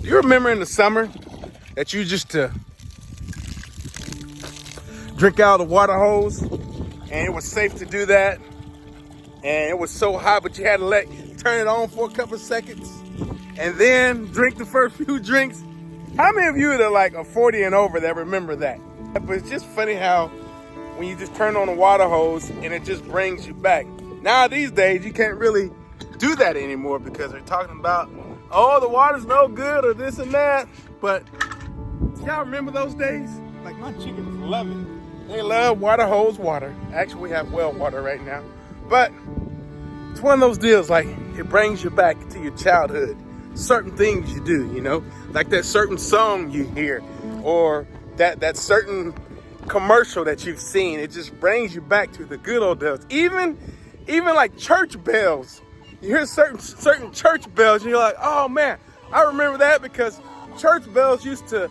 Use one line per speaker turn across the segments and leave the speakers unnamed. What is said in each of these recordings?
Do you remember in the summer that you used to drink out of the water hose and it was safe to do that? And it was so hot, but you had to turn it on for a couple of seconds and then drink the first few drinks. How many of you that are like a 40 and over that remember that? But it's just funny how when you just turn on the water hose and it just brings you back. Now these days you can't really do that anymore because they're talking about, oh, the water's no good or this and that. But do y'all remember those days? Like my chickens love it. They love water hose water. Actually, we have well water right now. But it's one of those deals, like it brings you back to your childhood. Certain things you do, you know, like that certain song you hear or that certain commercial that you've seen. It just brings you back to the good old days. Even like church bells. You hear certain church bells and you're like, oh man, I remember that because church bells used to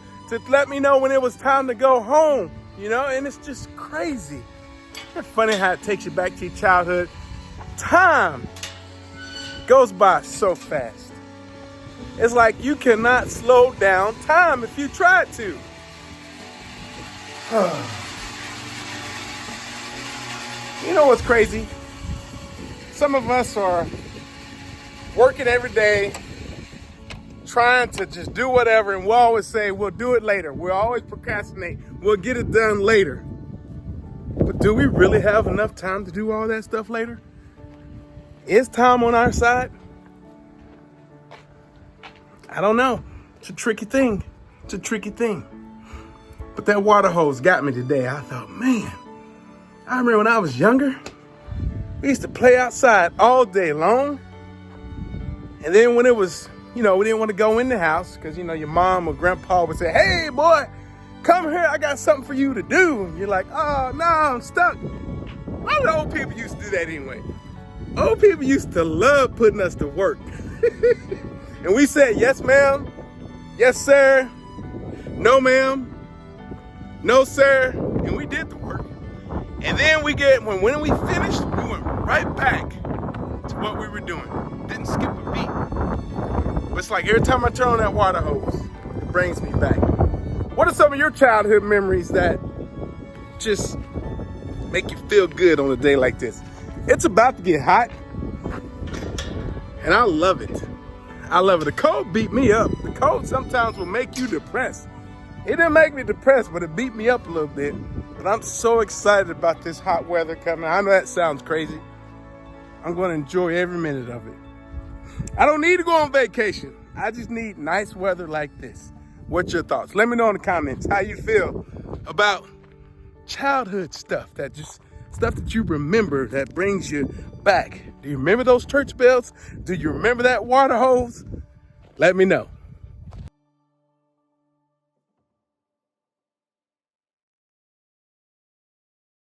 let me know when it was time to go home, you know, and it's just crazy. It's funny how it takes you back to your childhood. Time goes by so fast. It's like you cannot slow down time if you tried to. You know what's crazy? Some of us are working every day, trying to just do whatever, and we'll always say, we'll do it later. We'll always procrastinate. We'll get it done later. But do we really have enough time to do all that stuff later? Is time on our side? I don't know. It's a tricky thing. It's a tricky thing. But that water hose got me today. I thought, man, I remember when I was younger, we used to play outside all day long. And then when it was, you know, we didn't want to go in the house because, you know, your mom or grandpa would say, hey, boy, come here. I got something for you to do. And you're like, oh, no, I'm stuck. Why do old people used to do that anyway? Old people used to love putting us to work. And we said, yes, ma'am. Yes, sir. No, ma'am. No, sir. And we did the work. And then when we finished, we went right back to what we were doing. Didn't skip a beat. But it's like every time I turn on that water hose, it brings me back. What are some of your childhood memories that just make you feel good on a day like this? It's about to get hot, and I love it. I love it. The cold beat me up. The cold sometimes will make you depressed. It didn't make me depressed, but it beat me up a little bit. But I'm so excited about this hot weather coming. I know that sounds crazy. I'm going to enjoy every minute of it. I don't need to go on vacation. I just need nice weather like this. What's your thoughts? Let me know in the comments how you feel about childhood stuff that you remember that brings you back. Do you remember those church bells? Do you remember that water hose? Let me know.